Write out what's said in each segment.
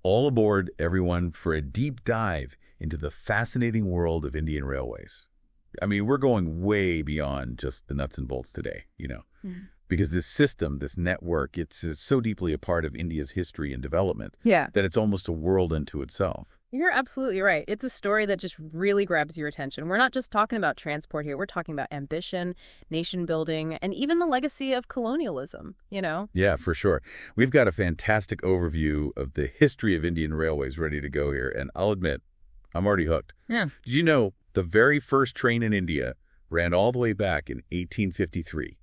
All aboard, everyone, for a deep dive into the fascinating world of Indian railways. I mean, we're going way beyond just the nuts and bolts today, Mhm. because this system, this network, it's so deeply a part of India's history and development Yeah, that it's almost a world unto itself. you're absolutely right. It's a story that just really grabs your attention. We're not just talking about transport here. We're talking about ambition, nation building, and even the legacy of colonialism. Yeah, for sure. We've got a fantastic overview of the history of Indian railways ready to go here, and I'll admit, I'm already hooked. Yeah. Did you know the very first train in India ran all the way back in 1853?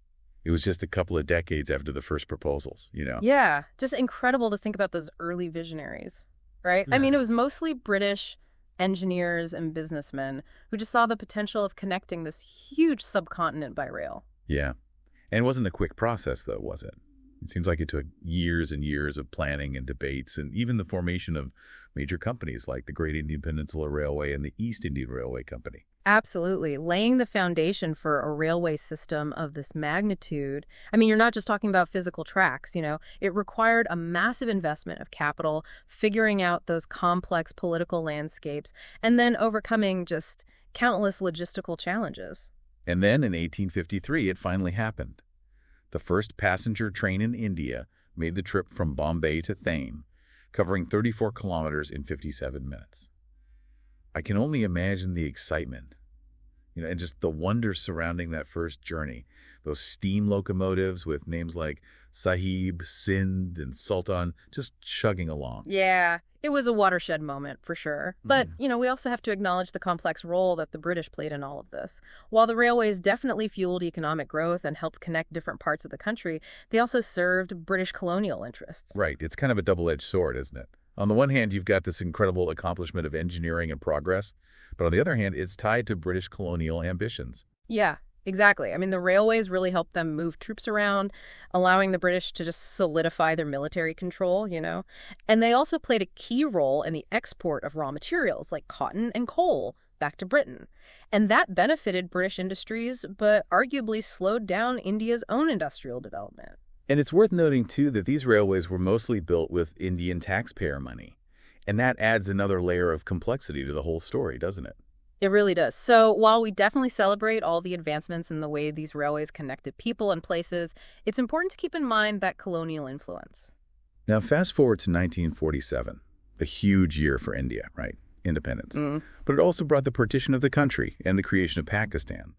It was just a couple of decades after the first proposals. Yeah, just incredible to think about those early visionaries, right? I Yeah. mean, it was mostly British engineers and businessmen who just saw the potential of connecting this huge subcontinent by rail. Yeah. And it wasn't a quick process, though, was it? It seems like it took years and years of planning and debates and even the formation of major companies like the Great Indian Peninsula Railway and the East Indian Railway Company. Absolutely. Laying the foundation for a railway system of this magnitude. I mean, you're not just talking about physical tracks. It required a massive investment of capital, figuring out those complex political landscapes, and then overcoming just countless logistical challenges. And then in 1853, it finally happened. The first passenger train in India made the trip from Bombay to Thane, covering 34 kilometers in 57 minutes. I can only imagine the excitement, and just the wonder surrounding that first journey. Those steam locomotives with names like Sahib, Sindh, and Sultan just chugging along. Yeah, it was a watershed moment for sure. But we also have to acknowledge the complex role that the British played in all of this. While the railways definitely fueled economic growth and helped connect different parts of the country, they also served British colonial interests. Right, it's kind of a double-edged sword, isn't it? On the one hand, you've got this incredible accomplishment of engineering and progress, but on the other hand, it's tied to British colonial ambitions. Yeah, exactly. I mean, the railways really helped them move troops around, allowing the British to just solidify their military control. And they also played a key role in the export of raw materials like cotton and coal back to Britain. And that benefited British industries, but arguably slowed down India's own industrial development. And it's worth noting, too, that these railways were mostly built with Indian taxpayer money. And that adds another layer of complexity to the whole story, doesn't it? It really does. So while we definitely celebrate all the advancements in the way these railways connected people and places, it's important to keep in mind that colonial influence. Now, fast forward to 1947, a huge year for India, right? Independence. But it also brought the partition of the country and the creation of Pakistan.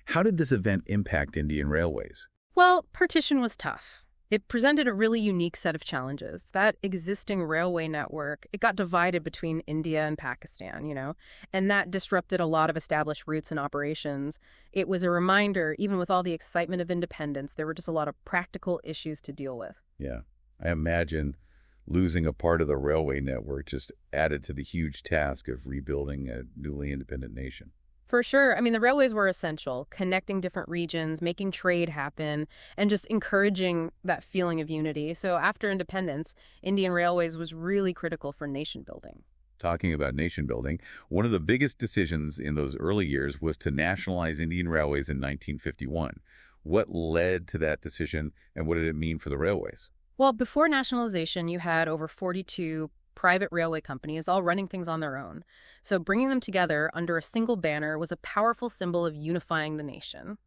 How did this event impact Indian railways? Well, partition was tough. It presented a really unique set of challenges. That existing railway network, it got divided between India and Pakistan, and that disrupted a lot of established routes and operations. It was a reminder, even with all the excitement of independence, there were just a lot of practical issues to deal with. Yeah, I imagine losing a part of the railway network just added to the huge task of rebuilding a newly independent nation. For sure. I mean, the railways were essential, connecting different regions, making trade happen, and just encouraging that feeling of unity. So after independence, Indian Railways was really critical for nation building. Talking about nation building, one of the biggest decisions in those early years was to nationalize Indian railways in 1951. What led to that decision, and what did it mean for the railways? Well, before nationalization, you had over 42 private railway companies all running things on their own. So bringing them together under a single banner was a powerful symbol of unifying the nation.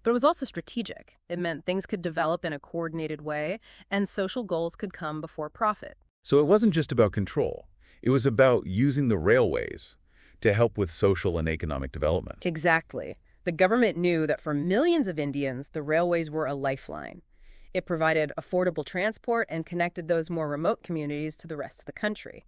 But it was also strategic. It meant things could develop in a coordinated way, and social goals could come before profit. So it wasn't just about control. It was about using the railways to help with social and economic development. Exactly. The government knew that for millions of Indians, the railways were a lifeline. It provided affordable transport and connected those more remote communities to the rest of the country.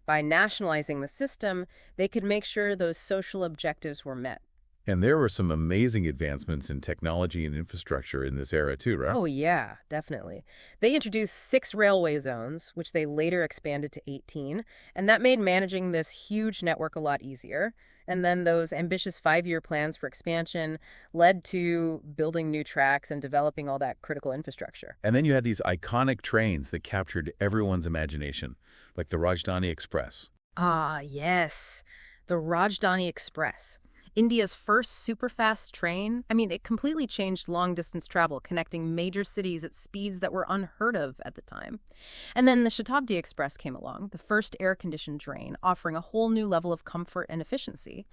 By nationalizing the system, they could make sure those social objectives were met. And there were some amazing advancements in technology and infrastructure in this era too, right? Oh, yeah, definitely. They introduced 6 railway zones, which they later expanded to 18, and that made managing this huge network a lot easier. And then those ambitious 5-year plans for expansion led to building new tracks and developing all that critical infrastructure. And then you had these iconic trains that captured everyone's imagination, like the Rajdhani Express. Ah, yes, the Rajdhani Express. India's first superfast train, I mean, it completely changed long-distance travel, connecting major cities at speeds that were unheard of at the time. And then the Shatabdi Express came along, the first air-conditioned train, offering a whole new level of comfort and efficiency.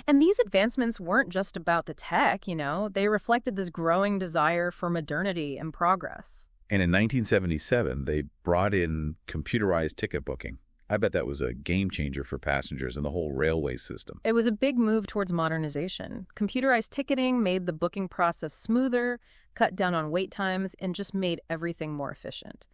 And these advancements weren't just about the tech, they reflected this growing desire for modernity and progress. And in 1977, they brought in computerized ticket booking. I bet that was a game changer for passengers and the whole railway system. It was a big move towards modernization. Computerized ticketing made the booking process smoother, cut down on wait times, and just made everything more efficient.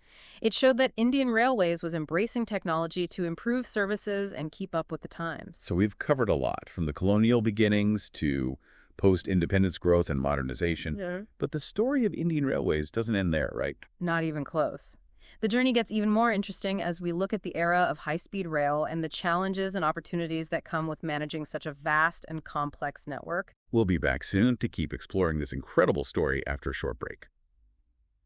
It showed that Indian Railways was embracing technology to improve services and keep up with the times. So we've covered a lot, from the colonial beginnings to post-independence growth and modernization. Yeah. But the story of Indian Railways doesn't end there, right? Not even close. The journey gets even more interesting as we look at the era of high-speed rail and the challenges and opportunities that come with managing such a vast and complex network. We'll be back soon to keep exploring this incredible story after a short break.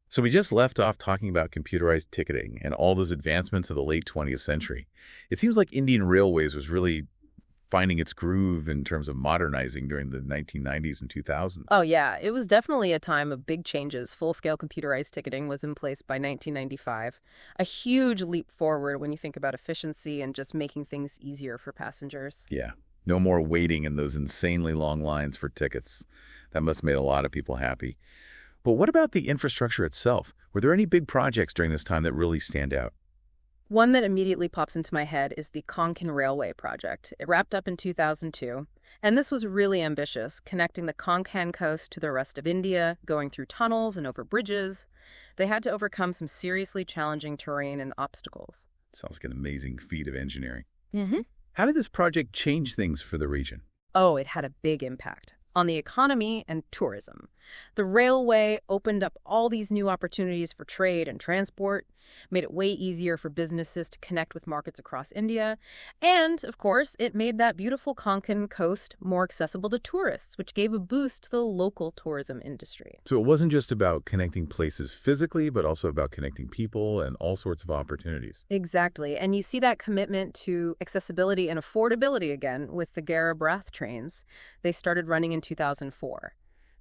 So we just left off talking about computerized ticketing and all those advancements of the late 20th century. It seems like Indian Railways was really finding its groove in terms of modernizing during the 1990s and 2000s. Oh, yeah. It was definitely a time of big changes. Full-scale computerized ticketing was in place by 1995. A huge leap forward when you think about efficiency and just making things easier for passengers. Yeah. No more waiting in those insanely long lines for tickets. That must have made a lot of people happy. But what about the infrastructure itself? Were there any big projects during this time that really stand out? One that immediately pops into my head is the Konkan Railway project. It wrapped up in 2002, and this was really ambitious, connecting the Konkan coast to the rest of India, going through tunnels and over bridges. They had to overcome some seriously challenging terrain and obstacles. Sounds like an amazing feat of engineering. Mm-hmm. How did this project change things for the region? Oh, it had a big impact on the economy and tourism. The railway opened up all these new opportunities for trade and transport, made it way easier for businesses to connect with markets across India, and, of course, it made that beautiful Konkan coast more accessible to tourists, which gave a boost to the local tourism industry. So it wasn't just about connecting places physically, but also about connecting people and all sorts of opportunities. Exactly, and you see that commitment to accessibility and affordability again with the Garib Rath trains. They started running in 2004.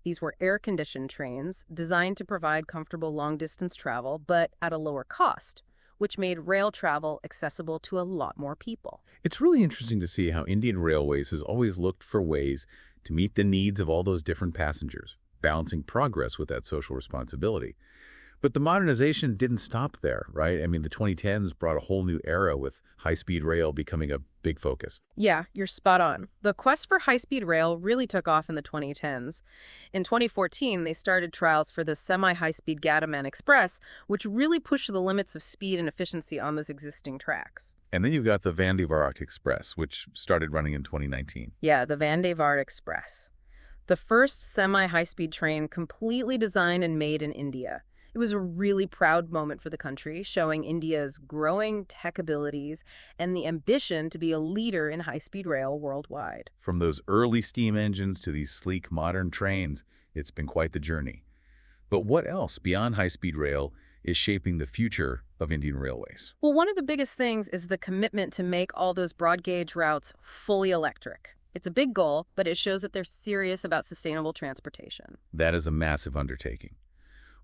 These were air-conditioned trains designed to provide comfortable long-distance travel, but at a lower cost, which made rail travel accessible to a lot more people. It's really interesting to see how Indian Railways has always looked for ways to meet the needs of all those different passengers, balancing progress with that social responsibility. But the modernization didn't stop there, right? I mean, the 2010s brought a whole new era with high-speed rail becoming a big focus. Yeah, you're spot on. The quest for high-speed rail really took off in the 2010s. In 2014, they started trials for the semi-high-speed Gadaman Express, which really pushed the limits of speed and efficiency on those existing tracks. And then you've got the Vande Bharat Express, which started running in 2019. Yeah, the Vande Bharat Express. The first semi-high-speed train completely designed and made in India. It was a really proud moment for the country, showing India's growing tech abilities and the ambition to be a leader in high-speed rail worldwide. From those early steam engines to these sleek modern trains, it's been quite the journey. But what else beyond high-speed rail is shaping the future of Indian Railways? Well, one of the biggest things is the commitment to make all those broad-gauge routes fully electric. It's a big goal, but it shows that they're serious about sustainable transportation. That is a massive undertaking.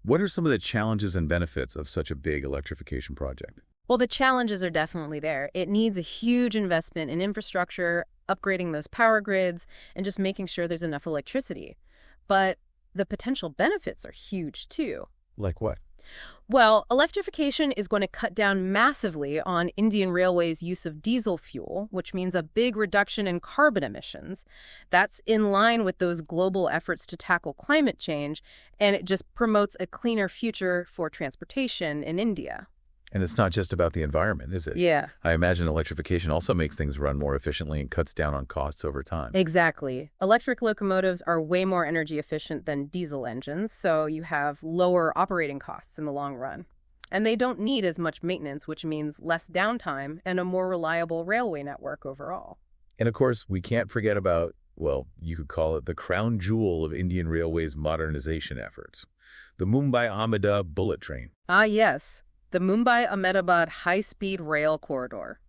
What are some of the challenges and benefits of such a big electrification project? Well, the challenges are definitely there. It needs a huge investment in infrastructure, upgrading those power grids, and just making sure there's enough electricity. But the potential benefits are huge, too. Like what? Well, electrification is going to cut down massively on Indian Railways' use of diesel fuel, which means a big reduction in carbon emissions. That's in line with those global efforts to tackle climate change, and it just promotes a cleaner future for transportation in India. And it's not just about the environment, is it? Yeah. I imagine electrification also makes things run more efficiently and cuts down on costs over time. Exactly. Electric locomotives are way more energy efficient than diesel engines, so you have lower operating costs in the long run. And they don't need as much maintenance, which means less downtime and a more reliable railway network overall. And of course, we can't forget about, well, you could call it the crown jewel of Indian Railways modernization efforts, the Mumbai-Ahmedabad bullet train. Ah, yes. The Mumbai-Ahmedabad high-speed rail corridor.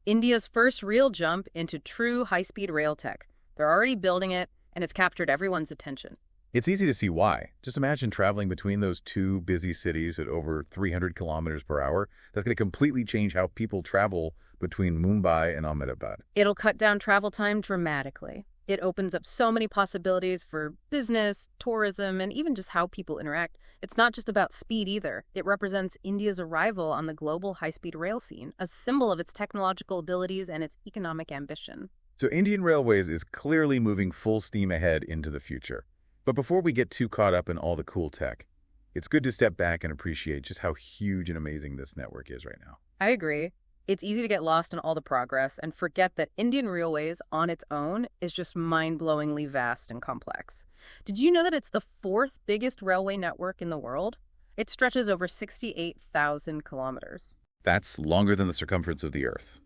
India's first real jump into true high-speed rail tech. They're already building it, and it's captured everyone's attention. It's easy to see why. Just imagine traveling between those two busy cities at over 300 kilometers per hour. That's going to completely change how people travel between Mumbai and Ahmedabad. It'll cut down travel time dramatically. It opens up so many possibilities for business, tourism, and even just how people interact. It's not just about speed either. It represents India's arrival on the global high-speed rail scene, a symbol of its technological abilities and its economic ambition. So Indian Railways is clearly moving full steam ahead into the future. But before we get too caught up in all the cool tech, it's good to step back and appreciate just how huge and amazing this network is right now. I agree. It's easy to get lost in all the progress and forget that Indian Railways on its own is just mind-blowingly vast and complex. Did you know that it's the fourth biggest railway network in the world? It stretches over 68,000 kilometers. That's longer than the circumference of the Earth.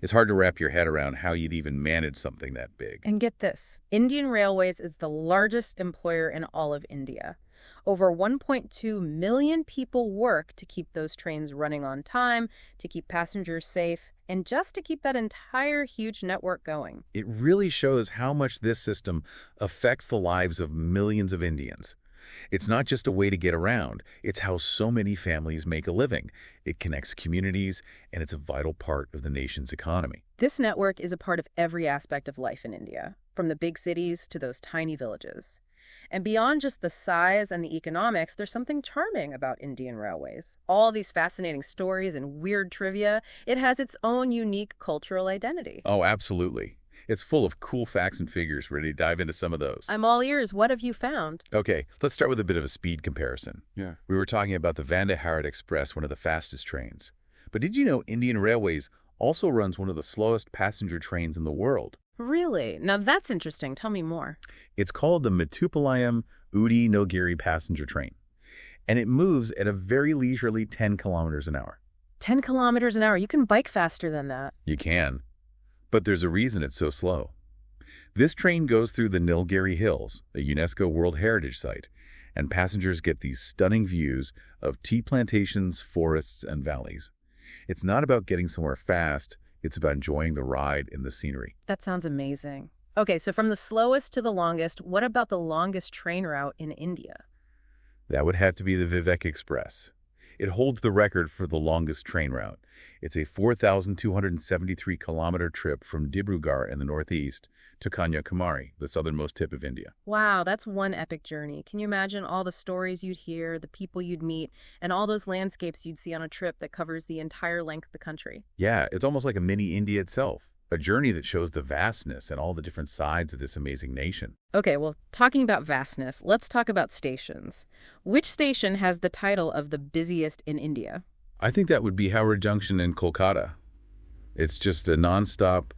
It's hard to wrap your head around how you'd even manage something that big. And get this, Indian Railways is the largest employer in all of India. Over 1.2 million people work to keep those trains running on time, to keep passengers safe, and just to keep that entire huge network going. It really shows how much this system affects the lives of millions of Indians. It's not just a way to get around, it's how so many families make a living. It connects communities, and it's a vital part of the nation's economy. This network is a part of every aspect of life in India, from the big cities to those tiny villages. And beyond just the size and the economics, there's something charming about Indian Railways. All these fascinating stories and weird trivia, it has its own unique cultural identity. Oh, absolutely. It's full of cool facts and figures. Ready to dive into some of those? I'm all ears. What have you found? Okay, let's start with a bit of a speed comparison. We were talking about the Vande Bharat Express, one of the fastest trains. But did you know Indian Railways also runs one of the slowest passenger trains in the world? Really? Now that's interesting. Tell me more. It's called the Mettupalayam Udi Nilgiri passenger train, and it moves at a very leisurely 10 kilometers an hour. 10 kilometers an hour? You can bike faster than that. You can, but there's a reason it's so slow. This train goes through the Nilgiri Hills, a UNESCO World Heritage Site, and passengers get these stunning views of tea plantations, forests, and valleys. It's not about getting somewhere fast. It's about enjoying the ride and the scenery. That sounds amazing. Okay, so from the slowest to the longest, what about the longest train route in India? That would have to be the Vivek Express. It holds the record for the longest train route. It's a 4,273-kilometer trip from Dibrugarh in the northeast to Kanyakumari, the southernmost tip of India. Wow, that's one epic journey. Can you imagine all the stories you'd hear, the people you'd meet, and all those landscapes you'd see on a trip that covers the entire length of the country? Yeah, it's almost like a mini India itself, a journey that shows the vastness and all the different sides of this amazing nation. Okay, well, talking about vastness, let's talk about stations. Which station has the title of the busiest in India? I think that would be Howrah Junction in Kolkata. It's just a nonstop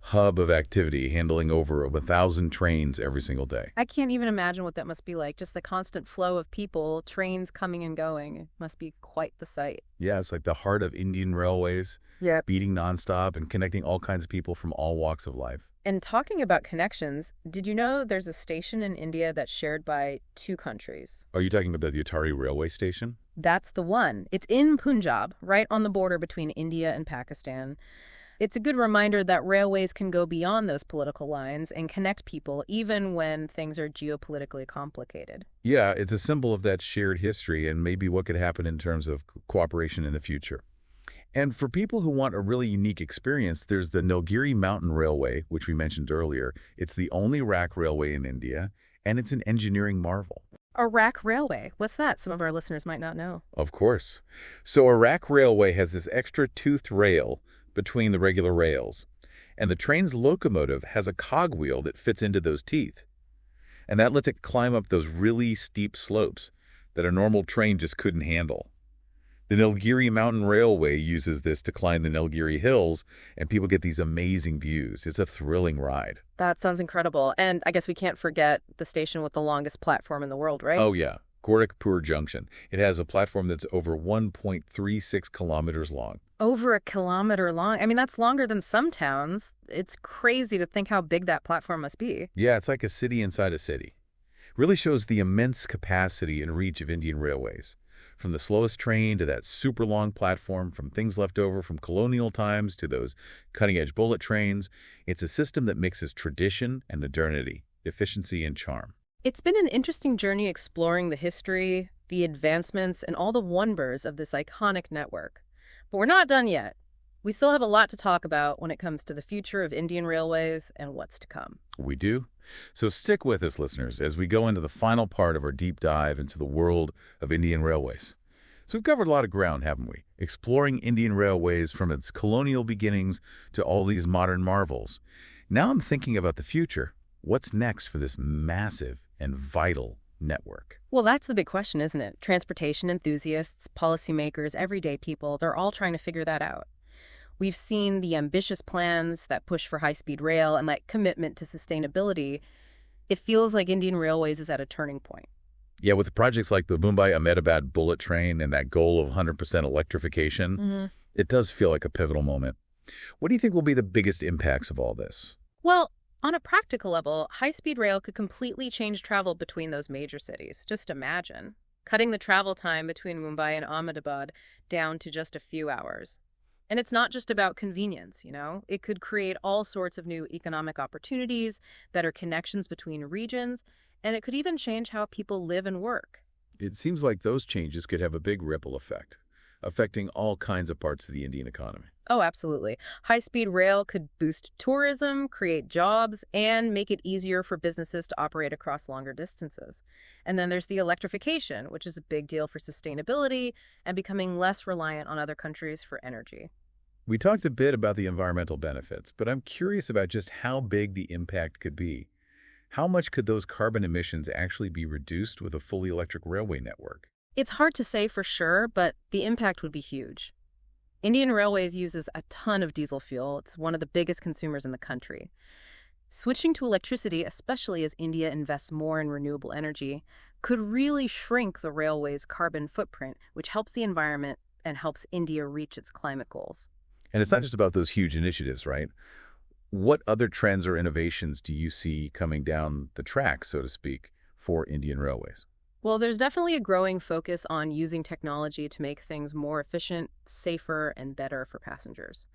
hub of activity, handling over 1,000 trains every single day. I can't even imagine what that must be like. Just the constant flow of people, trains coming and going. It must be quite the sight. Yeah, it's like the heart of Indian Railways, beating nonstop and connecting all kinds of people from all walks of life. And talking about connections, did you know there's a station in India that's shared by two countries? Are you talking about the Atari railway station? That's the one. It's in Punjab, right on the border between India and Pakistan. It's a good reminder that railways can go beyond those political lines and connect people even when things are geopolitically complicated. Yeah, it's a symbol of that shared history and maybe what could happen in terms of cooperation in the future. And for people who want a really unique experience, there's the Nilgiri Mountain Railway, which we mentioned earlier. It's the only rack railway in India, and it's an engineering marvel. A rack railway? What's that? Some of our listeners might not know. Of course. So a rack railway has this extra toothed rail between the regular rails, and the train's locomotive has a cogwheel that fits into those teeth. And that lets it climb up those really steep slopes that a normal train just couldn't handle. The Nilgiri Mountain Railway uses this to climb the Nilgiri Hills, and people get these amazing views. It's a thrilling ride. That sounds incredible. And I guess we can't forget the station with the longest platform in the world, right? Oh, yeah. Gorakhpur Junction. It has a platform that's over 1.36 kilometers long. Over a kilometer long? I mean, that's longer than some towns. It's crazy to think how big that platform must be. Yeah, it's like a city inside a city. Really shows the immense capacity and reach of Indian Railways. From the slowest train to that super long platform, from things left over from colonial times to those cutting-edge bullet trains, it's a system that mixes tradition and modernity, efficiency and charm. It's been an interesting journey exploring the history, the advancements, and all the wonders of this iconic network. But we're not done yet. We still have a lot to talk about when it comes to the future of Indian railways and what's to come. We do? So stick with us, listeners, as we go into the final part of our deep dive into the world of Indian railways. So we've covered a lot of ground, haven't we? Exploring Indian railways from its colonial beginnings to all these modern marvels. Now I'm thinking about the future. What's next for this massive and vital network? Well, that's the big question, isn't it? Transportation enthusiasts, policymakers, everyday people, they're all trying to figure that out. We've seen the ambitious plans that push for high-speed rail and that commitment to sustainability. It feels like Indian Railways is at a turning point. Yeah, with projects like the Mumbai-Ahmedabad bullet train and that goal of 100% electrification, it does feel like a pivotal moment. What do you think will be the biggest impacts of all this? Well, on a practical level, high-speed rail could completely change travel between those major cities. Just imagine cutting the travel time between Mumbai and Ahmedabad down to just a few hours. And it's not just about convenience, you know? It could create all sorts of new economic opportunities, better connections between regions, and it could even change how people live and work. It seems like those changes could have a big ripple effect, affecting all kinds of parts of the Indian economy. Oh, absolutely. High-speed rail could boost tourism, create jobs, and make it easier for businesses to operate across longer distances. And then there's the electrification, which is a big deal for sustainability and becoming less reliant on other countries for energy. We talked a bit about the environmental benefits, but I'm curious about just how big the impact could be. How much could those carbon emissions actually be reduced with a fully electric railway network? It's hard to say for sure, but the impact would be huge. Indian Railways uses a ton of diesel fuel. It's one of the biggest consumers in the country. Switching to electricity, especially as India invests more in renewable energy, could really shrink the railway's carbon footprint, which helps the environment and helps India reach its climate goals. And it's not just about those huge initiatives, right? What other trends or innovations do you see coming down the track, so to speak, for Indian railways? Well, there's definitely a growing focus on using technology to make things more efficient, safer, and better for passengers.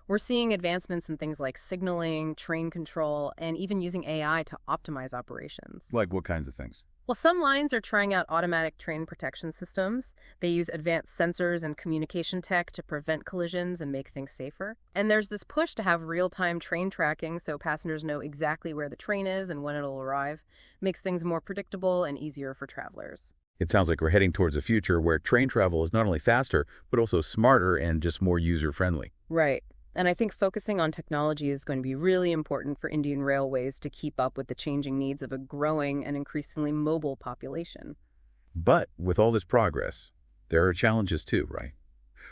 We're seeing advancements in things like signaling, train control, and even using AI to optimize operations. Like what kinds of things? Well, some lines are trying out automatic train protection systems. They use advanced sensors and communication tech to prevent collisions and make things safer. And there's this push to have real-time train tracking so passengers know exactly where the train is and when it'll arrive. Makes things more predictable and easier for travelers. It sounds like we're heading towards a future where train travel is not only faster, but also smarter and just more user-friendly. Right. And I think focusing on technology is going to be really important for Indian Railways to keep up with the changing needs of a growing and increasingly mobile population. But with all this progress, there are challenges too, right?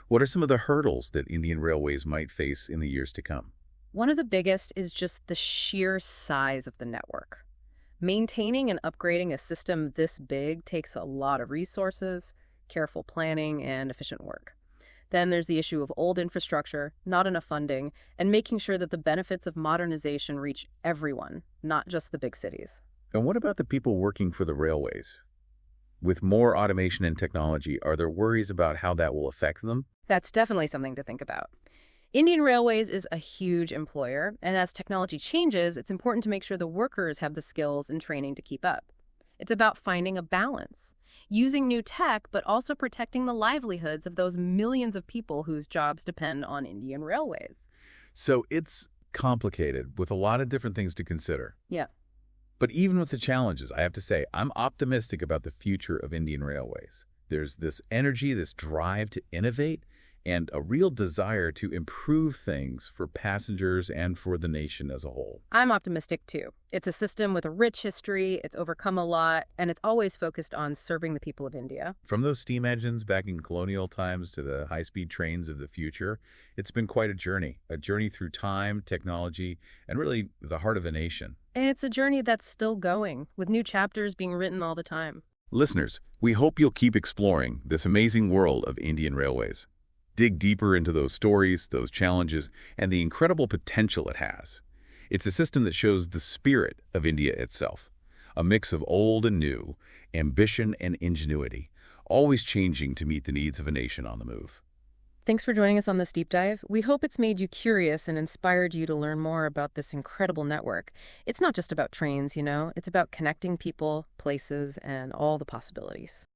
What are some of the hurdles that Indian Railways might face in the years to come? One of the biggest is just the sheer size of the network. Maintaining and upgrading a system this big takes a lot of resources, careful planning, and efficient work. Then there's the issue of old infrastructure, not enough funding, and making sure that the benefits of modernization reach everyone, not just the big cities. And what about the people working for the railways? With more automation and technology, are there worries about how that will affect them? That's definitely something to think about. Indian Railways is a huge employer, and as technology changes, it's important to make sure the workers have the skills and training to keep up. It's about finding a balance, using new tech, but also protecting the livelihoods of those millions of people whose jobs depend on Indian Railways. So it's complicated with a lot of different things to consider. Yeah. But even with the challenges, I have to say, I'm optimistic about the future of Indian Railways. There's this energy, this drive to innovate, and a real desire to improve things for passengers and for the nation as a whole. I'm optimistic too. It's a system with a rich history, it's overcome a lot, and it's always focused on serving the people of India. From those steam engines back in colonial times to the high-speed trains of the future, it's been quite a journey through time, technology, and really the heart of a nation. And it's a journey that's still going, with new chapters being written all the time. Listeners, we hope you'll keep exploring this amazing world of Indian Railways. Dig deeper into those stories, those challenges, and the incredible potential it has. It's a system that shows the spirit of India itself, a mix of old and new, ambition and ingenuity, always changing to meet the needs of a nation on the move. Thanks for joining us on this deep dive. We hope it's made you curious and inspired you to learn more about this incredible network. It's not just about trains, it's about connecting people, places, and all the possibilities.